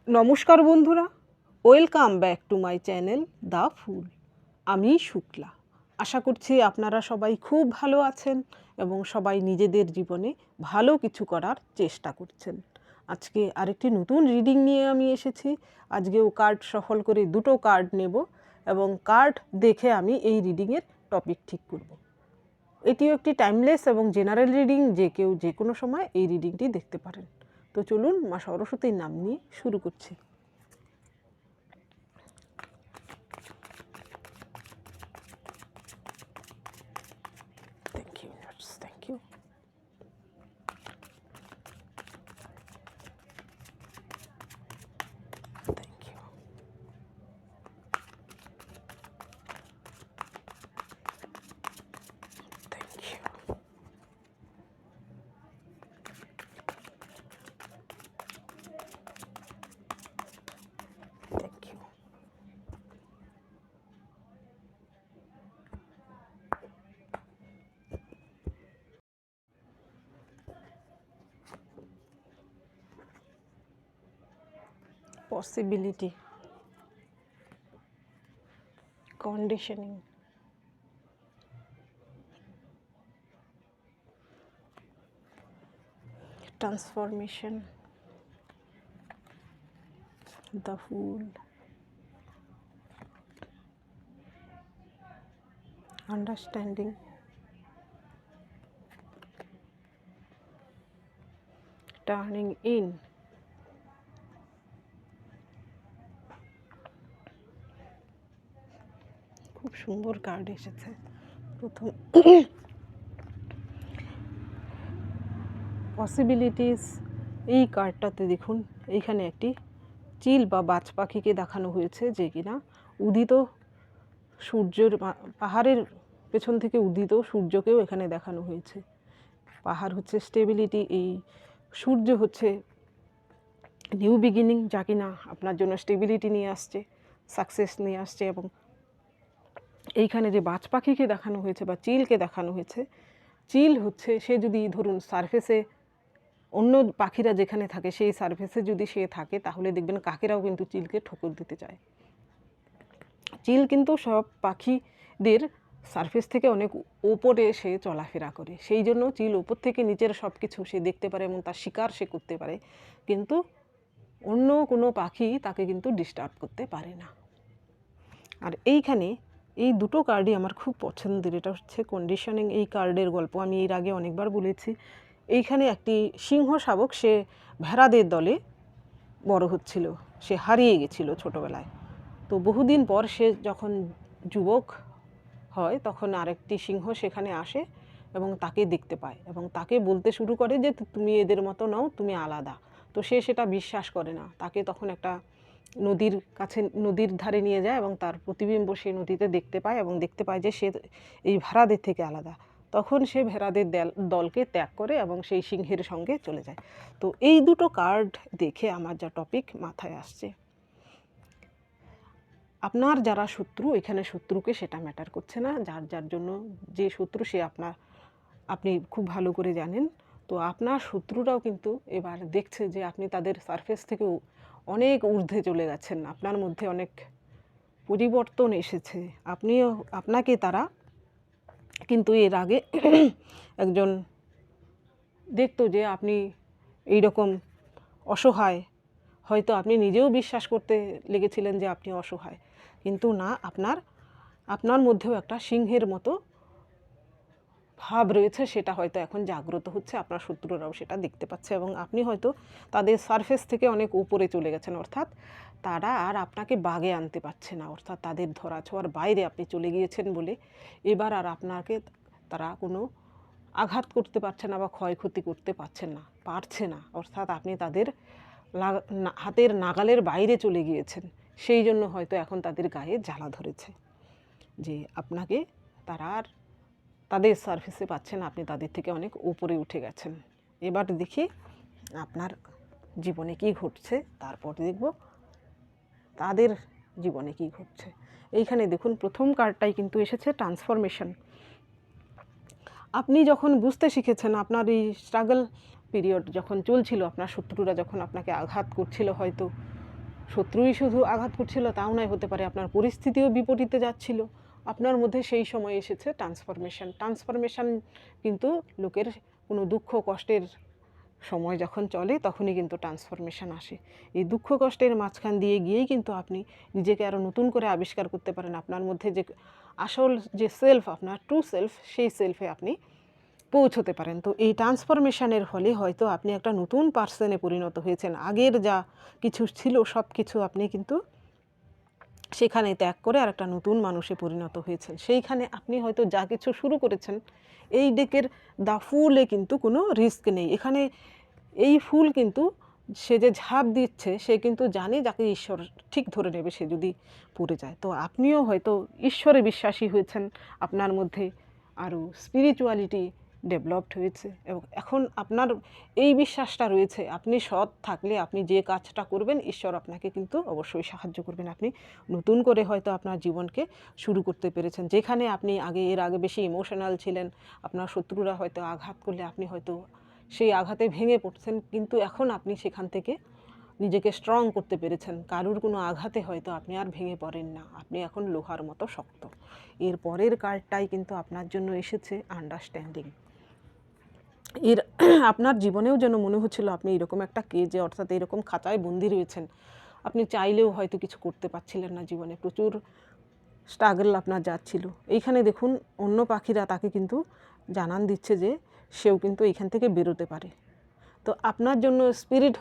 নমস্কার বন্ধুরা, welcome back to my channel the fool. আমি শুক্লা। আশা করছি আপনারা সবাই খুব ভালো আছেন এবং সবাই নিজেদের জীবনে ভালো কিছু করার চেষ্টা করছেন। আজকে আরেকটি নতুন রিডিং নিয়ে আমি এসেছি। আজকেও কার্ড সফল করে দুটো কার্ড নেব এবং কার্ড দেখে আমি এই রিডিংয়ের টপিক ঠিক করব। এটিও একটি টাইমলেস এবং জেনারেল রিডিং, যে কেউ যে কোনো সময় এই রিডিংটি দেখতে পারেন। তো চলুন মা সরস্বতীর নাম নিয়ে শুরু করছি। Thank you, nurse. Thank you. Thank you. Thank you. Thank you. Possibility. Conditioning. Transformation. The Fool. Understanding. Turning in. খুব সুন্দর কার্ড এসেছে। প্রথম পসিবিলিটিস। এই কার্ডটাতে দেখুন, এইখানে একটি চিল বা বাজ পাখিকে দেখানো হয়েছে, যে কিনা উদিত সূর্যের পাহাড়ের পেছন থেকে উদিত সূর্যকেও এখানে দেখানো হয়েছে। পাহাড় হচ্ছে স্টেবিলিটি, এই সূর্য হচ্ছে নিউ বিগিনিং, যা কিনা আপনার জন্য স্টেবিলিটি নিয়ে আসছে, সাকসেস নিয়ে আসছে। এবং এইখানে যে বাজ পাখিকে দেখানো হয়েছে বা চিলকে দেখানো হয়েছে, চিল হচ্ছে সে যদি ধরুন সারফেসে, অন্য পাখিরা যেখানে থাকে সেই সারফেসে যদি সে থাকে, তাহলে দেখবেন কাকেরাও কিন্তু চিলকে ঠোকর দিতে চায়। চিল কিন্তু সব পাখিদের সারফেস থেকে অনেক ওপরে সে চলাফেরা করে, সেই জন্য চিল ওপর থেকে নিচের সব কিছু সে দেখতে পারে এবং তার শিকার সে করতে পারে, কিন্তু অন্য কোনো পাখি তাকে কিন্তু ডিস্টার্ব করতে পারে না। আর এইখানে এই দুটো কার্ডই আমার খুব পছন্দের। এটা হচ্ছে কন্ডিশনিং। এই কার্ডের গল্প আমি এর আগে অনেকবার বলেছি। এইখানে একটি সিংহ শাবক, সে ভেড়াদের দলে বড় হচ্ছিল, সে হারিয়ে গেছিল ছোটোবেলায়। তো বহুদিন পর সে যখন যুবক হয়, তখন আরেকটি সিংহ সেখানে আসে এবং তাকে দেখতে পায় এবং তাকে বলতে শুরু করে যে তুমি এদের মতো নও, তুমি আলাদা। তো সে সেটা বিশ্বাস করে না। তাকে তখন একটা নদীর কাছে, নদীর ধারে নিয়ে যায় এবং তার প্রতিবিম্ব সে নদীতে দেখতে পায় এবং দেখতে পায় যে সে এই ভেড়াদের থেকে আলাদা। তখন সে ভেড়াদের দলকে ত্যাগ করে এবং সেই সিংহের সঙ্গে চলে যায়। তো এই দুটো কার্ড দেখে আমার যা টপিক মাথায় আসছে, আপনার যারা শত্রু, এখানে শত্রুকে সেটা ম্যাটার করছে না, যার যার জন্য যে শত্রু সে আপনি খুব ভালো করে জানেন। তো আপনার শত্রুরাও কিন্তু এবার দেখছে যে আপনি তাদের সারফেস থেকেও অনেক ঊর্ধ্বে চলে গেছেন, আপনার মধ্যে অনেক পরিবর্তন এসেছে। আপনাকে তারা কিন্তু এর আগে একজন দেখতো যে আপনি এইরকম অসহায়, হয়তো আপনি নিজেও বিশ্বাস করতে লেগেছিলেন যে আপনি অসহায়, কিন্তু না, আপনার মধ্যেও একটা সিংহের মতো ভাব রয়েছে, সেটা হয়তো এখন জাগ্রত হচ্ছে। আপনার শত্রুরাও সেটা দেখতে পাচ্ছে এবং আপনি হয়তো তাদের সারফেস থেকে অনেক উপরে চলে গেছেন, অর্থাৎ তারা আর আপনাকে বাগে আনতে পারছে না, অর্থাৎ তাদের ধরাছোঁয়ার বাইরে আপনি চলে গিয়েছেন বলে এবার আর আপনাকে তারা কোনো আঘাত করতে পারছে না বা ক্ষয়ক্ষতি করতে পারছে না, অর্থাৎ আপনি তাদের হাতের নাগালের বাইরে চলে গিয়েছেন। সেই জন্য হয়তো এখন তাদের গায়ে জ্বালা ধরেছে যে আপনাকে তারা আর তাদের সার্ভিসে পাচ্ছেন, আপনি তাদের থেকে অনেক উপরে উঠে গেছেন। এবার দেখি আপনার জীবনে কি ঘটছে, তারপর দেখব তাদের জীবনে কি ঘটছে। এইখানে দেখুন, প্রথম কার্ডটাই কিন্তু এসেছে ট্রান্সফরমেশন। আপনি যখন বুঝতে শিখেছেন, আপনার এই স্ট্রাগল পিরিয়ড যখন চলছিল, আপনার শত্রুরা যখন আপনাকে আঘাত করছিল, হয়তো শত্রুই শুধু আঘাত করছিল তাও নয়, হতে পারে আপনার পরিস্থিতিও বিপরীতে যাচ্ছিল। আপনার মধ্যে সেই সময় এসেছে ট্রান্সফরমেশন কিন্তু লোকের কোনো দুঃখ কষ্টের সময় যখন চলে তখনই কিন্তু ট্রান্সফরমেশন আসে। এই দুঃখ কষ্টের মাঝখান দিয়ে গিয়েই কিন্তু আপনি নিজেকে আরও নতুন করে আবিষ্কার করতে পারেন। আপনার মধ্যে যে আসল যে সেলফ, আপনার ট্রু সেলফ, সেই সেলফে আপনি পৌঁছতে পারেন। তো এই ট্রান্সফরমেশনের ফলে হয়তো আপনি একটা নতুন পার্সনে পরিণত হয়েছেন। আগের যা কিছু ছিল সব কিছু আপনি কিন্তু সেখানে ত্যাগ করে আর একটা নতুন মানুষে পরিণত হয়েছেন। সেইখানে আপনি হয়তো যা কিছু শুরু করেছেন, এই ডেকের দ্য ফুলে কিন্তু কোনো রিস্ক নেই। এখানে এই ফুল কিন্তু সে যে ঝাঁপ দিচ্ছে সে কিন্তু জানে যাকে ঈশ্বর ঠিক ধরে নেবে সে যদি পড়ে যায়। তো আপনিও হয়তো ঈশ্বরে বিশ্বাসী হয়েছেন, আপনার মধ্যে আরও স্পিরিচুয়ালিটি ডেভেলপড হয়েছে এবং এখন আপনার এই বিশ্বাসটা রয়েছে আপনি সৎ থাকলে আপনি যে কাজটা করবেন ঈশ্বর আপনাকে কিন্তু অবশ্যই সাহায্য করবেন। আপনি নতুন করে হয়তো আপনার জীবনকে শুরু করতে পেরেছেন। যেখানে আপনি এর আগে বেশি ইমোশনাল ছিলেন, আপনার শত্রুরা হয়তো আঘাত করলে আপনি হয়তো সেই আঘাতে ভেঙে পড়ছেন, কিন্তু এখন আপনি সেখান থেকে নিজেকে স্ট্রং করতে পেরেছেন। কারুর কোনো আঘাতে হয়তো আপনি আর ভেঙে পড়েন না, আপনি এখন লোহার মতো শক্ত। এর পরের কার্ডটাই কিন্তু আপনার জন্য এসেছে আন্ডারস্ট্যান্ডিং। এর আপনার জীবনেও যেন মনে হচ্ছিল আপনি এরকম একটা কেজে, অর্থাৎ এরকম খাঁচায় বন্দি রয়েছেন। আপনি চাইলেও হয়তো কিছু করতে পারছিলেন না, জীবনে প্রচুর স্ট্রাগল আপনার যাচ্ছিল। এইখানে দেখুন অন্য পাখিরা তাকে কিন্তু জানান দিচ্ছে যে সেও কিন্তু এইখান থেকে বেরোতে পারে। তো আপনার জন্য স্পিরিট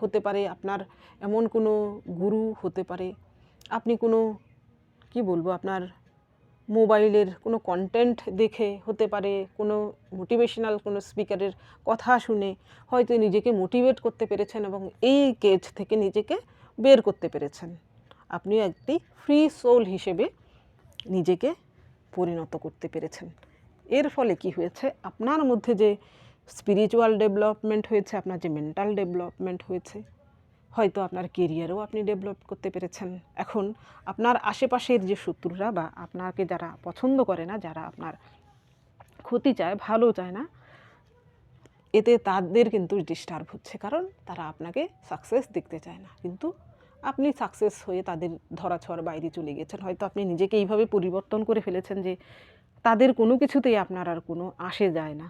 হতে পারে আপনার এমন কোনো গুরু হতে পারে, আপনি কোনো কি বলবো আপনার মোবাইলের কোনো কন্টেন্ট দেখে হতে পারে, কোনো মোটিভেশনাল কোনো স্পিকারের কথা শুনে হয়তো নিজেকে মোটিভেট করতে পেরেছেন এবং এই কেজ থেকে নিজেকে বের করতে পেরেছেন। আপনি একটি ফ্রি সোল হিসেবে নিজেকে পরিণত করতে পেরেছেন। এর ফলে কি হয়েছে, আপনার মধ্যে যে স্পিরিচুয়াল ডেভেলপমেন্ট হয়েছে, আপনার যে মেন্টাল ডেভেলপমেন্ট হয়েছে, হয়তো আপনার কেরিয়ারও আপনি ডেভেলপ করতে পেরেছেন। এখন আপনার আশেপাশের যে শত্রুরা বা আপনাকে যারা পছন্দ করে না, যারা আপনার ক্ষতি চায়, ভালো চায় না, এতে তাদের কিন্তু ডিস্টার্ব হচ্ছে, কারণ তারা আপনাকে সাকসেস দেখতে চায় না। কিন্তু আপনি সাকসেস হয়ে তাদের ধরাছোঁয়ার বাইরে চলে গেছেন। হয়তো আপনি নিজেকে এইভাবে পরিবর্তন করে ফেলেছেন যে তাদের কোনো কিছুতেই আপনার আর কোনো আসে যায় না।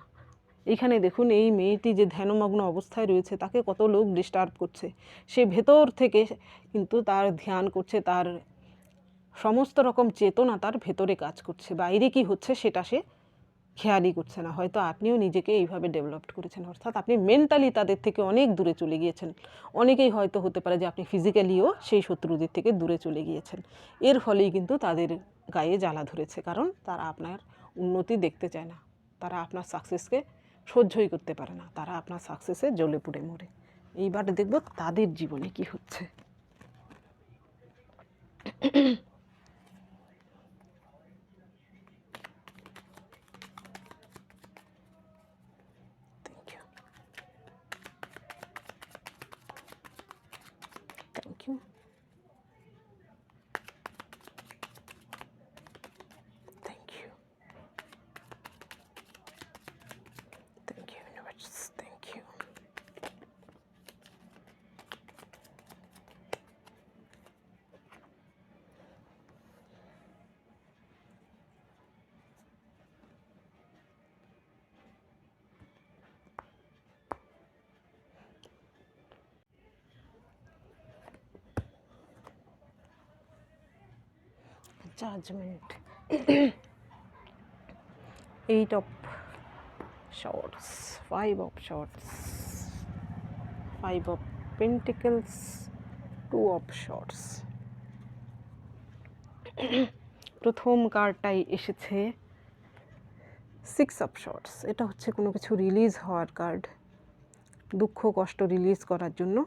এইখানে দেখুন এই মেয়েটি যে ধ্যানমগ্ন অবস্থায় রয়েছে তাকে কত লোক ডিস্টার্ব করছে, সে ভেতর থেকে কিন্তু তার ধ্যান করছে, তার সমস্ত রকম চেতনা তার ভেতরে কাজ করছে, বাইরে কি হচ্ছে সেটা সে খেয়ালই করছে না। হয়তো আপনিও নিজেকে এইভাবে ডেভেলপড করেছেন, অর্থাৎ আপনি মেন্টালি তাদের থেকে অনেক দূরে চলে গিয়েছেন। অনেকেই হয়তো হতে পারে যে আপনি ফিজিক্যালিও সেই শত্রুদের থেকে দূরে চলে গিয়েছেন। এর ফলেই কিন্তু তাদের গায়ে জ্বালা ধরেছে, কারণ তারা আপনার উন্নতি দেখতে চায় না, তারা আপনার সাকসেসকে সহ্যই করতে পারে না, তারা আপনার সাকসেসে জ্বলে পুড়ে মরে। এইবার দেখব তাদের জীবনে কি হচ্ছে। Thank you. Thank you. Thank you, universe. Thank you. Judgment. 8 of swords, 5 of swords, 5 of pentacles, 2 of swords. প্রথম কার্ডটাই এসেছে 6 of swords। এটা হচ্ছে কোনো কিছু রিলিজ হওয়ার কার্ড, দুঃখ কষ্ট রিলিজ করার জন্য,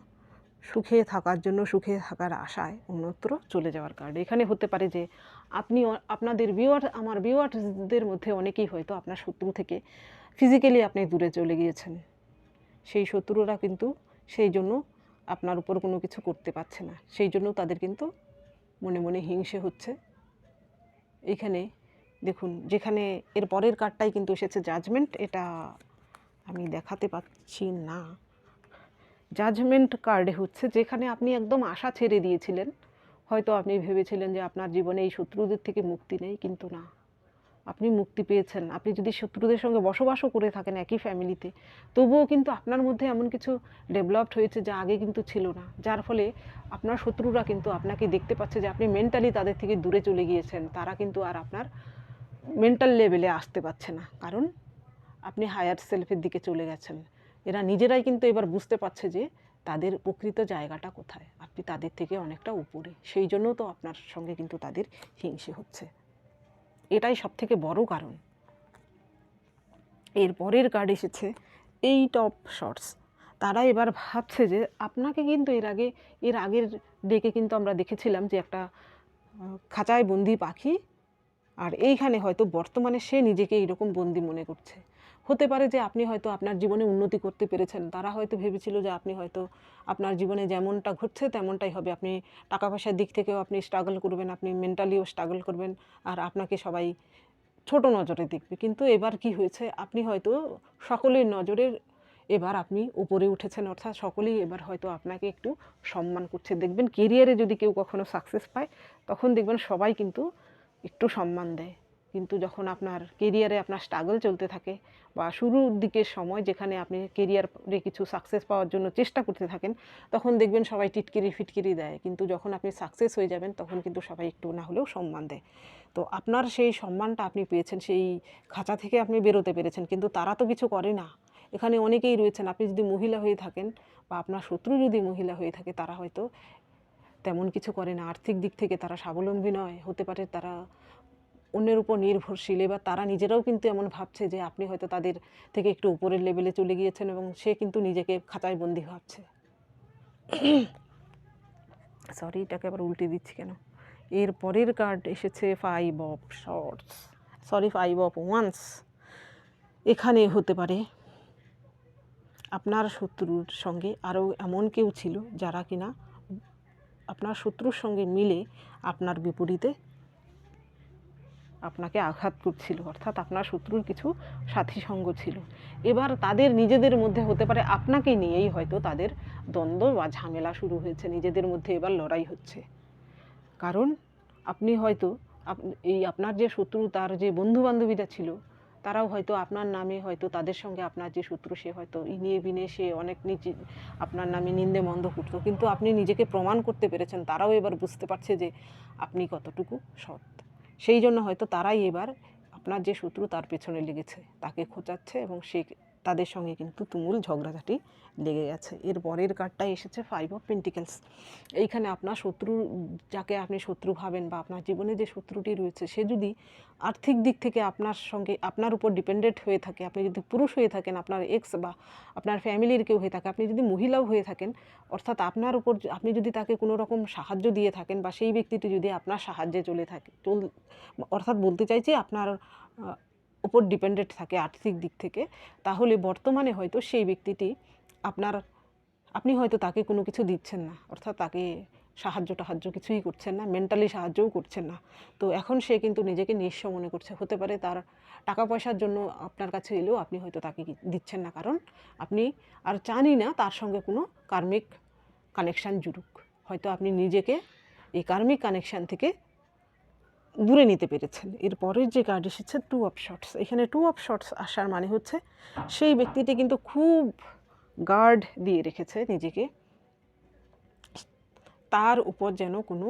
সুখে থাকার জন্য, সুখে থাকার আশায় অন্যত্র চলে যাওয়ার কার্ড। এখানে হতে পারে যে আপনি আপনাদের আমার ভিউয়ার্সদের মধ্যে অনেকেই হয়তো আপনার শত্রু থেকে ফিজিক্যালি আপনি দূরে চলে গিয়েছেন। সেই শত্রুরা কিন্তু সেই জন্য আপনার উপর কোনো কিছু করতে পারছে না, সেই জন্য তাদের কিন্তু মনে মনে হিংসে হচ্ছে। এইখানে দেখুন যেখানে এর পরের কার্ডটাই কিন্তু এসেছে জাজমেন্ট, এটা আমি দেখাতে পাচ্ছি না, জাজমেন্ট কার্ডে হচ্ছে যেখানে আপনি একদম আশা ছেড়ে দিয়েছিলেন, হয়তো আপনি ভেবেছিলেন যে আপনার জীবনে এই শত্রুদের থেকে মুক্তি নেই, কিন্তু না, আপনি মুক্তি পেয়েছেন। আপনি যদি শত্রুদের সঙ্গে বসবাসও করে থাকেন একই ফ্যামিলিতে, তবুও কিন্তু আপনার মধ্যে এমন কিছু ডেভেলপড হয়েছে যা আগে কিন্তু ছিল না, যার ফলে আপনার শত্রুরা কিন্তু আপনাকে দেখতে পাচ্ছে যে আপনি মেন্টালি তাদের থেকে দূরে চলে গিয়েছেন। তারা কিন্তু আর আপনার মেন্টাল লেভেলে আসতে পারছে না, কারণ আপনি হায়ার সেলফের দিকে চলে গেছেন। এরা নিজেরাই কিন্তু এবার বুঝতে পারছে যে তাদের প্রকৃত জায়গাটা কোথায়, আপনি তাদের থেকে অনেকটা উপরে। সেই জন্য তো আপনার সঙ্গে কিন্তু তাদের হিংসে হচ্ছে, এটাই সবথেকে বড় কারণ। এর পরের কার্ড এসেছে 8 অফ শর্টস। তারা এবার ভাবছে যে আপনাকে কিন্তু এর আগের ডেকে কিন্তু আমরা দেখেছিলাম যে একটা খাঁচায় বন্দি পাখি, আর এইখানে হয়তো বর্তমানে সে নিজেকে এইরকম বন্দি মনে করছে। হতে পারে যে আপনি হয়তো আপনার জীবনে উন্নতি করতে পেরেছেন, তারা হয়তো ভেবেছিল যে আপনি হয়তো আপনার জীবনে যেমনটা ঘটছে তেমনটাই হবে, আপনি টাকা পয়সার দিক থেকেও আপনি স্ট্রাগল করবেন, আপনি মেন্টালিও স্ট্রাগল করবেন, আর আপনাকে সবাই ছোট নজরে দেখবে। কিন্তু এবার কি হয়েছে, আপনি হয়তো সকলের নজরের এবার আপনি উপরে উঠেছেন, অর্থাৎ সকলেই এবার হয়তো আপনাকে একটু সম্মান করছে। দেখবেন কেরিয়ারে যদি কেউ কখনো সাকসেস পায়, তখন দেখবেন সবাই কিন্তু একটু সম্মান দেয়। কিন্তু যখন আপনার কেরিয়ারে আপনার স্ট্রাগল চলতে থাকে, বা শুরুর দিকের সময় যেখানে আপনি কেরিয়ারে কিছু সাকসেস পাওয়ার জন্য চেষ্টা করতে থাকেন, তখন দেখবেন সবাই টিটকিরি ফিটকিরি দেয়। কিন্তু যখন আপনি সাকসেস হয়ে যাবেন, তখন কিন্তু সবাই একটু না হলেও সম্মান দেয়। তো আপনার সেই সম্মানটা আপনি পেয়েছেন, সেই খাঁচা থেকে আপনি বেরোতে পেরেছেন, কিন্তু তারা তো কিছু করে না। এখানে অনেকেই রয়েছেন, আপনি যদি মহিলা হয়ে থাকেন বা আপনার শত্রু যদি মহিলা হয়ে থাকে, তারা হয়তো তেমন কিছু করে না। আর্থিক দিক থেকে তারা স্বাবলম্বী নয়, হতে পারে তারা অন্যের উপর নির্ভরশীল। এবার তারা নিজেরাও কিন্তু এমন ভাবছে যে আপনি হয়তো তাদের থেকে একটু উপরের লেভেলে চলে গিয়েছেন, এবং সে কিন্তু নিজেকে খাঁচায় বন্দি ভাবছে। সরি, এটাকে আবার উল্টে দিচ্ছি কেন। এর পরের কার্ড এসেছে 5 of swords, sorry 5 of wands. এখানে হতে পারে আপনার শত্রুর সঙ্গে আরও এমন কেউ ছিল যারা কিনা আপনার শত্রুর সঙ্গে মিলে আপনার বিপরীতে আপনাকে আঘাত করছিল, অর্থাৎ আপনার শত্রুর কিছু সাথী সঙ্গ ছিল। এবার তাদের নিজেদের মধ্যে হতে পারে আপনাকে নিয়েই হয়তো তাদের দ্বন্দ্ব বা ঝামেলা শুরু হয়েছে, নিজেদের মধ্যে এবার লড়াই হচ্ছে। কারণ আপনি হয়তো আপনার যে শত্রু, তার যে বন্ধুবান্ধবীরা ছিল, তারাও হয়তো আপনার নামে হয়তো তাদের সঙ্গে আপনার যে শত্রু সে হয়তো ইনিয়ে বিনে সে অনেক নিচে আপনার নামে নিন্দে মন্দ করতো, কিন্তু আপনি নিজেকে প্রমাণ করতে পেরেছেন। তারাও এবার বুঝতে পারছে যে আপনি কতটুকু সৎ। সেই জন্য হয়তো তারাই এবার আপনার যে শত্রু তার পেছনে লেগেছে, তাকে খোঁচাচ্ছে, এবং সে তাদের সঙ্গে কিন্তু তুমুল ঝগড়াঝাটি লেগে গেছে। এর পরের কার্ডটাই এসেছে 5 অফ পেন্টিকেলস। এইখানে আপনার শত্রু, যাকে আপনি শত্রু ভাবেন বা আপনার জীবনে যে শত্রুটি রয়েছে, সে যদি আর্থিক দিক থেকে আপনার সঙ্গে আপনার উপর ডিপেন্ডেন্ট হয়ে থাকে, আপনি যদি পুরুষ হয়ে থাকেন, আপনার এক্স বা আপনার ফ্যামিলির কেউ হয়ে থাকে, আপনি যদি মহিলাও হয়ে থাকেন, অর্থাৎ আপনার উপর আপনি যদি তাকে কোনো রকম সাহায্য দিয়ে থাকেন, বা সেই ব্যক্তিটি যদি আপনার সাহায্যে অর্থাৎ বলতে চাইছি আপনার উপর ডিপেন্ডেন্ট থাকে আর্থিক দিক থেকে, তাহলে বর্তমানে হয়তো সেই ব্যক্তিটি আপনি হয়তো তাকে কোনো কিছু দিচ্ছেন না, অর্থাৎ তাকে সাহায্য কিছুই করছেন না, মেন্টালি সাহায্যও করছেন না। তো এখন সে কিন্তু নিজেকে নিঃস্ব মনে করছে। হতে পারে তার টাকা পয়সার জন্য আপনার কাছে এলেও আপনি হয়তো তাকে দিচ্ছেন না, কারণ আপনি আর চানই না তার সঙ্গে কোনো কার্মিক কানেকশান জুড়ুক। হয়তো আপনি নিজেকে এই কার্মিক কানেকশান থেকে দূরে নিতে পেরেছেন। এর পরের যে কার্ড এসেছে 2 অফ শর্টস। এখানে 2 অফ শর্টস আসার মানে হচ্ছে সেই ব্যক্তিটি কিন্তু খুব গার্ড দিয়ে রেখেছে নিজেকে, তার উপর যেন কোনো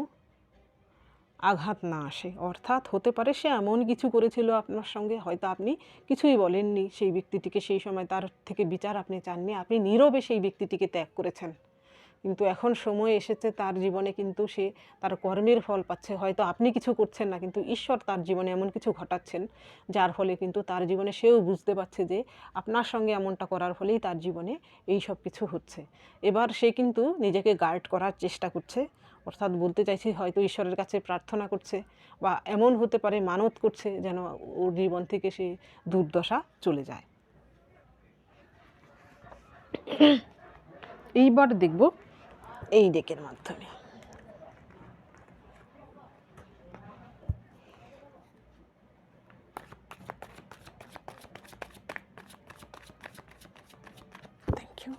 আঘাত না আসে। অর্থাৎ হতে পারে সে এমন কিছু করেছিল আপনার সঙ্গে, হয়তো আপনি কিছুই বলেননি সেই ব্যক্তিটিকে, সেই সময় তার থেকে বিচার আপনি চাননি, আপনি নীরবে সেই ব্যক্তিটিকে ত্যাগ করেছেন। কিন্তু এখন সময় এসেছে তার জীবনে, কিন্তু সে তার কর্মের ফল পাচ্ছে। হয়তো আপনি কিছু করছেন না, কিন্তু ঈশ্বর তার জীবনে এমন কিছু ঘটাচ্ছেন যার ফলে কিন্তু তার জীবনে সেও বুঝতে পারছে যে আপনার সঙ্গে এমনটা করার ফলেই তার জীবনে এই সব কিছু হচ্ছে। এবার সে কিন্তু নিজেকে গার্ড করার চেষ্টা করছে, অর্থাৎ বলতে চাইছি হয়তো ঈশ্বরের কাছে প্রার্থনা করছে, বা এমন হতে পারে মানত করছে যেন ওর জীবন থেকে সে দুর্দশা চলে যায়। এইবার দেখব এই ডেকের মাধ্যমে। Thank you.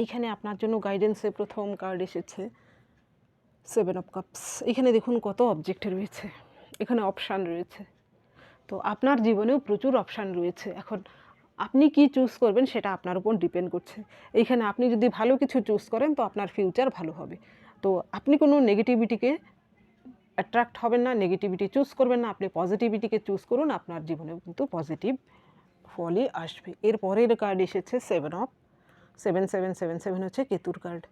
এইখানে আপনার জন্য গাইডেন্সে প্রথম কার্ড এসেছে 7 অফ কাপস। এখানে দেখুন কত অবজেক্ট রয়েছে, এখানে অপশান রয়েছে। তো আপনার জীবনেও প্রচুর অপশান রয়েছে। এখন আপনি কি চুজ করবেন সেটা আপনার উপর ডিপেন্ড করছে। এইখানে আপনি যদি ভালো কিছু চুজ করেন তো আপনার ফিউচার ভালো হবে। তো আপনি কোনো নেগেটিভিটিকে অ্যাট্রাক্ট হবেন না, নেগেটিভিটি চুজ করবেন না, আপনি পজিটিভিটিকে চুজ করুন, আপনার জীবনেও কিন্তু পজিটিভ ফলই আসবে। এর পরের কার্ড এসেছে 7 হচ্ছে কেতুর কার্ড।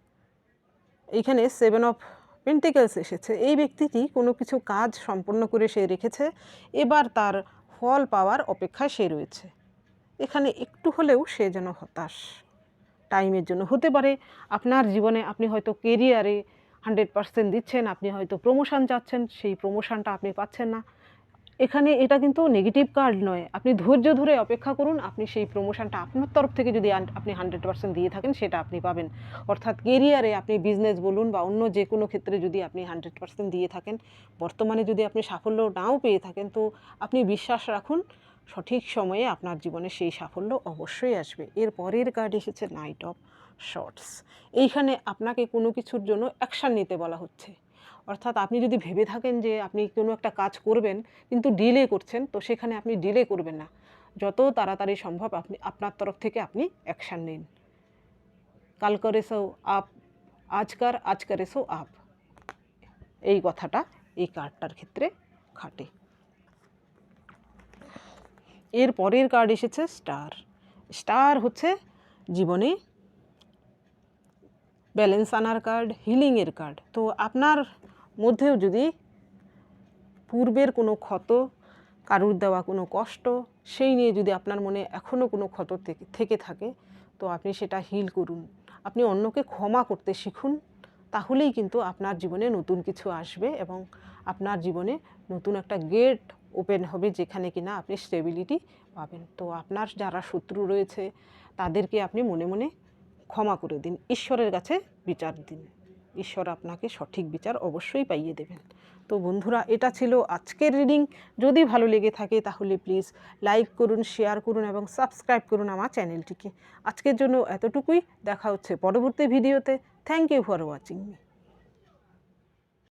এইখানে 7 অফ পেন্টিকেলস এসেছে। এই ব্যক্তিটি কোনো কিছু কাজ সম্পন্ন করে সে রেখেছে, এবার তার ফল পাওয়ার অপেক্ষায় সে রয়েছে। এখানে একটু হলেও সে যেন হতাশ টাইমের জন্য। হতে পারে আপনার জীবনে আপনি হয়তো কেরিয়ারে 100% দিচ্ছেন, আপনি হয়তো প্রমোশন চাচ্ছেন, সেই প্রমোশনটা আপনি পাচ্ছেন না। এখানে এটা কিন্তু নেগেটিভ কার্ড নয়, আপনি ধৈর্য ধরে অপেক্ষা করুন, আপনি সেই প্রমোশনটা আপনার তরফ থেকে যদি আপনি 100% দিয়ে থাকেন সেটা আপনি পাবেন। অর্থাৎ কেরিয়ারে আপনি বিজনেস বলুন বা অন্য যে কোনো ক্ষেত্রে যদি আপনি 100% দিয়ে থাকেন, বর্তমানে যদি আপনি সাফল্য নাও পেয়ে থাকেন তো আপনি বিশ্বাস রাখুন সঠিক সময়ে আপনার জীবনে সেই সাফল্য অবশ্যই আসবে। এর পরের কার্ড এসেছে নাইট অফ শর্টস। এইখানে আপনাকে কোনো কিছুর জন্য অ্যাকশান নিতে বলা হচ্ছে। অর্থাৎ আপনি যদি ভেবে থাকেন যে আপনি কোনো একটা কাজ করবেন কিন্তু ডিলে করছেন, তো সেখানে আপনি ডিলে করবেন না, যত তাড়াতাড়ি সম্ভব আপনি আপনার তরফ থেকে আপনি অ্যাকশান নিন। কাল করে সো আপ, আজ করে সো আপ, এই কথাটা এই কার্ডটার ক্ষেত্রে খাটে। এর পরের কার্ড এসেছে স্টার। স্টার হচ্ছে জীবনে ব্যালেন্স আনার কার্ড, হিলিংয়ের কার্ড। তো আপনার মধ্যেও যদি পূর্বের কোনো ক্ষত, কারুর দেওয়া কোনো কষ্ট, সেই নিয়ে যদি আপনার মনে এখনও কোনো ক্ষত থেকে থাকে তো আপনি সেটা হিল করুন। আপনি অন্যকে ক্ষমা করতে শিখুন, তাহলেই কিন্তু আপনার জীবনে নতুন কিছু আসবে এবং আপনার জীবনে নতুন একটা গেট ওপেন হবে যেখানে কিনা আপনি স্টেবিলিটি পাবেন। তো আপনার যারা শত্রু রয়েছে তাদেরকে আপনি মনে মনে ক্ষমা করে দিন, ঈশ্বরের কাছে বিচার দিন, ঈশ্বর আপনাকে সঠিক বিচার অবশ্যই পাইয়ে দেবেন। তো বন্ধুরা, এটা ছিল আজকের রিডিং। যদি ভালো লেগে থাকে তাহলে প্লিজ লাইক করুন, শেয়ার করুন এবং সাবস্ক্রাইব করুন আমার চ্যানেলটিকে। আজকের জন্য এতটুকুই, দেখা হচ্ছে পরবর্তী ভিডিওতে। Thank you for watching me.